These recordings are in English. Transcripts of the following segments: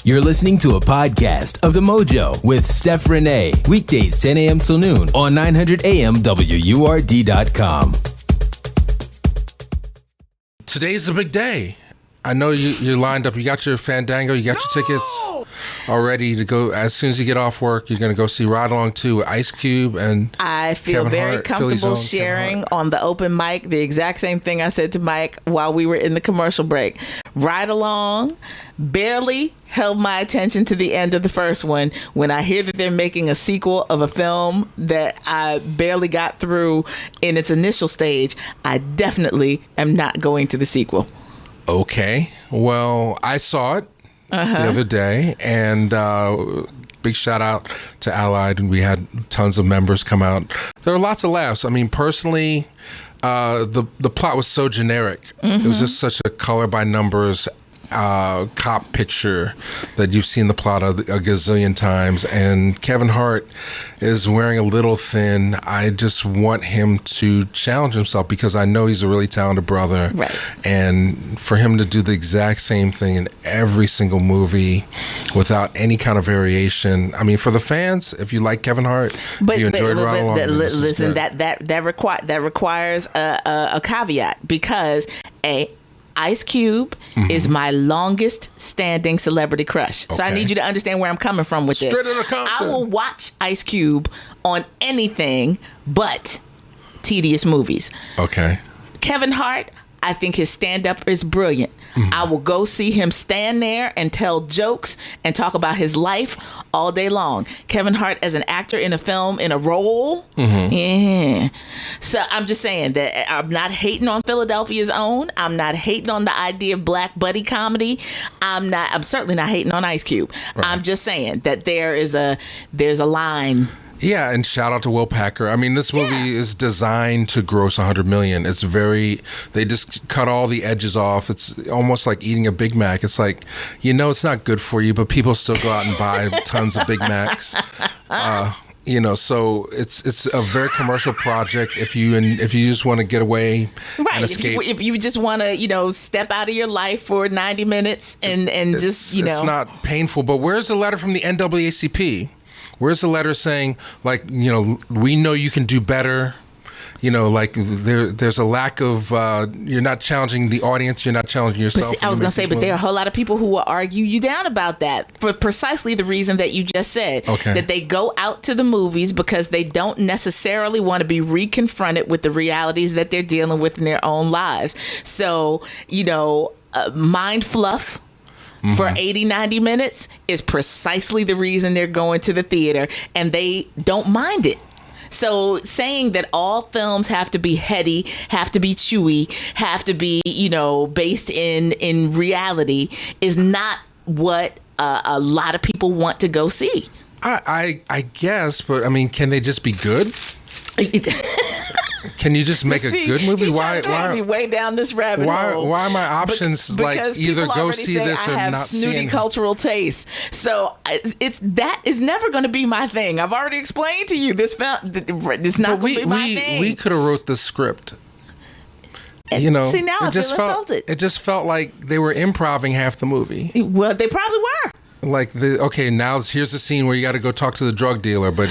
You're listening to a podcast of the Mojo with Steph Renee. Weekdays 10 a.m. till noon on 900 AM WURD.com. Today's the big day. I know you're lined up. You got your Fandango. You got your tickets all ready to go. As soon as you get off work, you're going to go see Ride Along 2 with Ice Cube and I feel Kevin very Hart, comfortable sharing on the open mic the exact same thing I said to Mike while we were in the commercial break. Ride Along barely held my attention to the end of the first one. When I hear that they're making a sequel of a film that I barely got through in its initial stage, I definitely am not going to the sequel. Okay. Well, I saw it the other day, and big shout out to Allied, and we had tons of members come out. There were lots of laughs. I mean, personally, the plot was so generic. It was just such a color by numbers cop picture that you've seen the plot a gazillion times, and Kevin Hart is wearing a little thin. I just want him to challenge himself because I know he's a really talented brother, right? And for him to do the exact same thing in every single movie without any kind of variation. I mean, for the fans, if you like Kevin Hart, if you enjoyed Ride Along, listen, that requires a caveat because Ice Cube is my longest standing celebrity crush. So I need you to understand where I'm coming from with this. I will watch Ice Cube on anything but tedious movies. Okay. Kevin Hart, I think his stand-up is brilliant. I will go see him stand there and tell jokes and talk about his life all day long. Kevin Hart as an actor in a film, in a role. Yeah. So I'm just saying that I'm not hating on Philadelphia's Own. I'm not hating on the idea of black buddy comedy. I'm certainly not hating on Ice Cube. Right. I'm just saying that there's a line. Yeah, and shout out to Will Packer. I mean, this movie is designed to gross $100 million. It's they just cut all the edges off. It's almost like eating a Big Mac. It's like, it's not good for you, but people still go out and buy tons of Big Macs. So it's a very commercial project. If you just want to get away and escape, if you just want to step out of your life for 90 minutes and just it's not painful. But where's the letter from the NAACP? Where's the letter saying, we know you can do better? There's a lack of, you're not challenging the audience, you're not challenging yourself. I was going to say, but there are a whole lot of people who will argue you down about that for precisely the reason that you just said. Okay. That they go out to the movies because they don't necessarily want to be reconfronted with the realities that they're dealing with in their own lives. So, mind fluff for 80, 90 minutes is precisely the reason they're going to the theater, and they don't mind it. So saying that all films have to be heady, have to be chewy, have to be, based in reality is not what a lot of people want to go see. I guess, but I mean, can they just be good? Can you just make a good movie? Why me way down this rabbit hole? Why are my options either go see this or not see it? I have snooty cultural taste, so that is never going to be my thing. I've already explained to you this film. It's not going to be my thing. We could have wrote the script. See, now I feel insulted. It just felt like they were improvising half the movie. Well, they probably were. Now here's the scene where you got to go talk to the drug dealer, but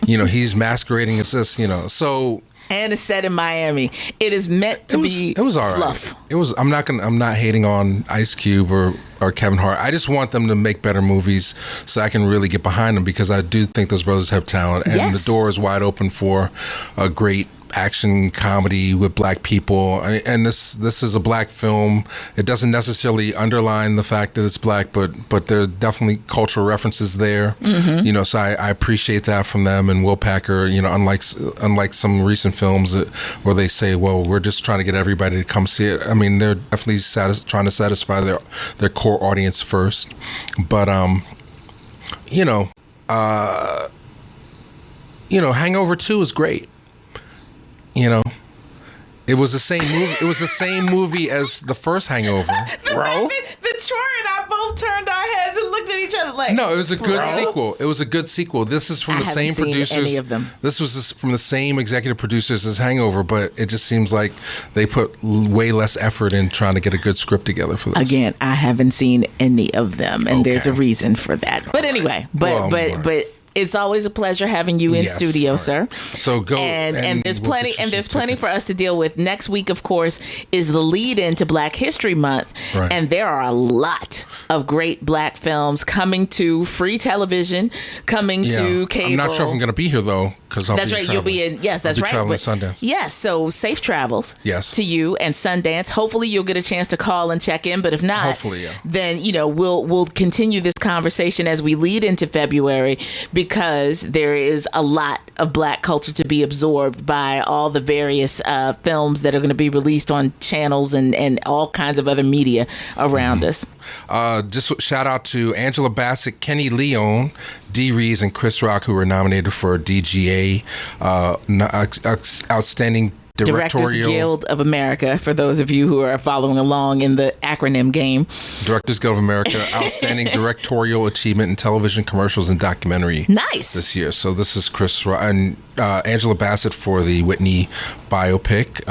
he's masquerading as this, so. And it's set in Miami. It is meant to be. It was all right. Fluff. It was. I'm not hating on Ice Cube or Kevin Hart. I just want them to make better movies so I can really get behind them because I do think those brothers have talent, and the door is wide open for a great action comedy with black people. And this is a black film. It doesn't necessarily underline the fact that it's black, but there are definitely cultural references there. So I appreciate that from them. And Will Packer, unlike some recent films where they say, well, we're just trying to get everybody to come see it. I mean, they're definitely trying to satisfy their core audience first. But Hangover 2 is great. It was the same movie. It was the same movie as the first Hangover, bro. The Troy and I both turned our heads and looked at each other like, like, no, it was a good sequel. It was a good sequel. This is from the same producers. Any of them. This was from the same executive producers as Hangover, but it just seems like they put way less effort in trying to get a good script together for this. Again, I haven't seen any of them, and there's a reason for that. But anyway, but it's always a pleasure having you in studio, sir. So go and there's plenty for us to deal with. Next week, of course, is the lead into Black History Month, and there are a lot of great Black films coming to free television, coming to cable. I'm not sure if I'm going to be here though, because that's right. You'll be in. Yes, that's right. Traveling to Sundance. Yes, so safe travels. Yes. To you and Sundance. Hopefully, you'll get a chance to call and check in. But if not, then we'll continue this conversation as we lead into February, because there is a lot of Black culture to be absorbed by all the various films that are going to be released on channels and all kinds of other media around us. Just shout out to Angela Bassett, Kenny Leon, Dee Rees, and Chris Rock, who were nominated for DGA Outstanding Directors Guild of America, for those of you who are following along in the acronym game. Directors Guild of America, Outstanding Directorial Achievement in Television, Commercials, and Documentary. Nice. This year. So this is Chris Rock and Angela Bassett for the Whitney biopic.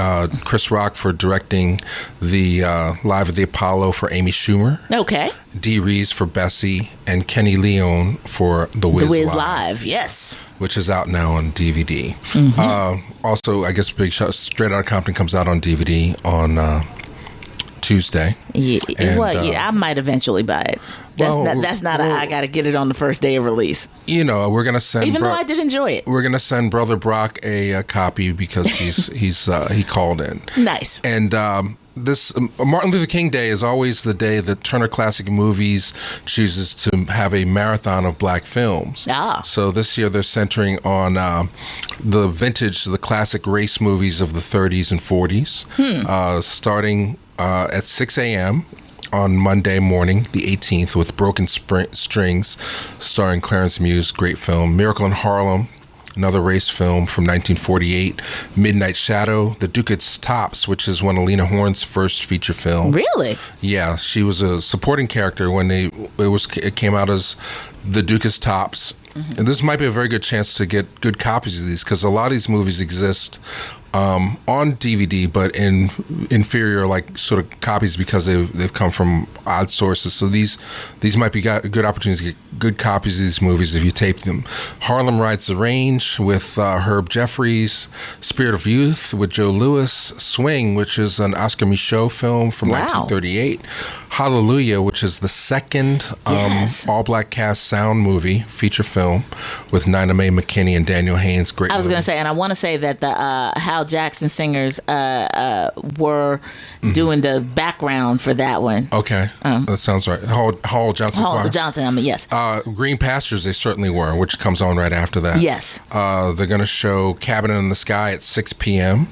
Chris Rock for directing the Live at the Apollo for Amy Schumer. Okay. Dee Rees for Bessie, and Kenny Leon for The Wiz Live. Yes. Which is out now on DVD. Also, I guess Big Shot, Straight Outta Compton comes out on DVD on Tuesday. Yeah, I might eventually buy it. That's not I got to get it on the first day of release. We're gonna send. Even though I did enjoy it, we're gonna send Brother Brock a copy because he called in. Nice. And this Martin Luther King Day is always the day that Turner Classic Movies chooses to have a marathon of Black films. So this year they're centering on the classic race movies of the 30s and 40s, starting at 6 a.m. on Monday morning, the 18th, with Broken Strings, starring Clarence Muse, great film. Miracle in Harlem, another race film from 1948. Midnight Shadow, The Duke's Tops, which is one of Lena Horne's first feature film. Really? Yeah, she was a supporting character when it came out as The Duke's Tops. And this might be a very good chance to get good copies of these, because a lot of these movies exist on DVD, but in inferior sort of copies because they've come from odd sources. So these might be good opportunities to get good copies of these movies if you tape them. Harlem Rides the Range with Herb Jeffries, Spirit of Youth with Joe Lewis, Swing, which is an Oscar Michaud film from 1938, Hallelujah, which is the second all-black cast sound movie, feature film, with Nina Mae McKinney and Daniel Haynes. Great. I was going to say, and I want to say that the Hal Jackson singers were doing the background for that one. Okay, that sounds right. Hall Johnson. Yes. Green Pastures, they certainly were, which comes on right after that. Yes. They're going to show Cabin in the Sky at 6 p.m.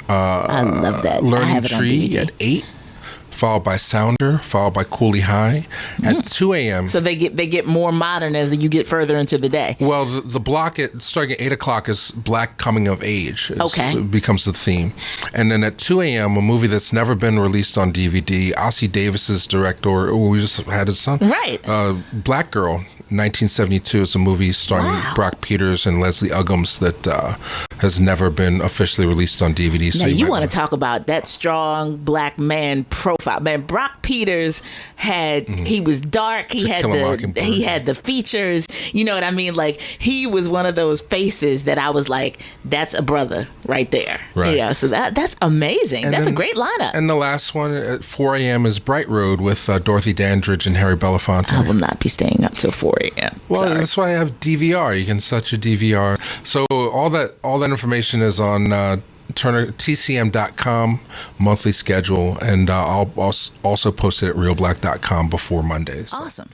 I love that. Learning Tree at 8. Followed by Sounder, followed by Cooley High at 2 a.m. So they get more modern as you get further into the day. Well, the block starting at 8 o'clock is Black Coming of Age. It becomes the theme. And then at 2 a.m., a movie that's never been released on DVD, Ossie Davis's director, we just had his son. Right. Black Girl, 1972. It's a movie starring Brock Peters and Leslie Uggams that has never been officially released on DVD. Now, you want to talk about that strong Black man profile. Man, Brock Peters he was dark. He had the features. You know what I mean? Like, he was one of those faces that I was like, that's a brother right there. Right. Yeah, so that's amazing. That's a great lineup. And the last one at 4 a.m. is Bright Road with Dorothy Dandridge and Harry Belafonte. I will not be staying up till 4 a.m. Well, Sorry. That's why I have DVR. You can set your DVR. So all that information is on TCM.com monthly schedule, and I'll also post it at Reelblack.com before Mondays. Awesome.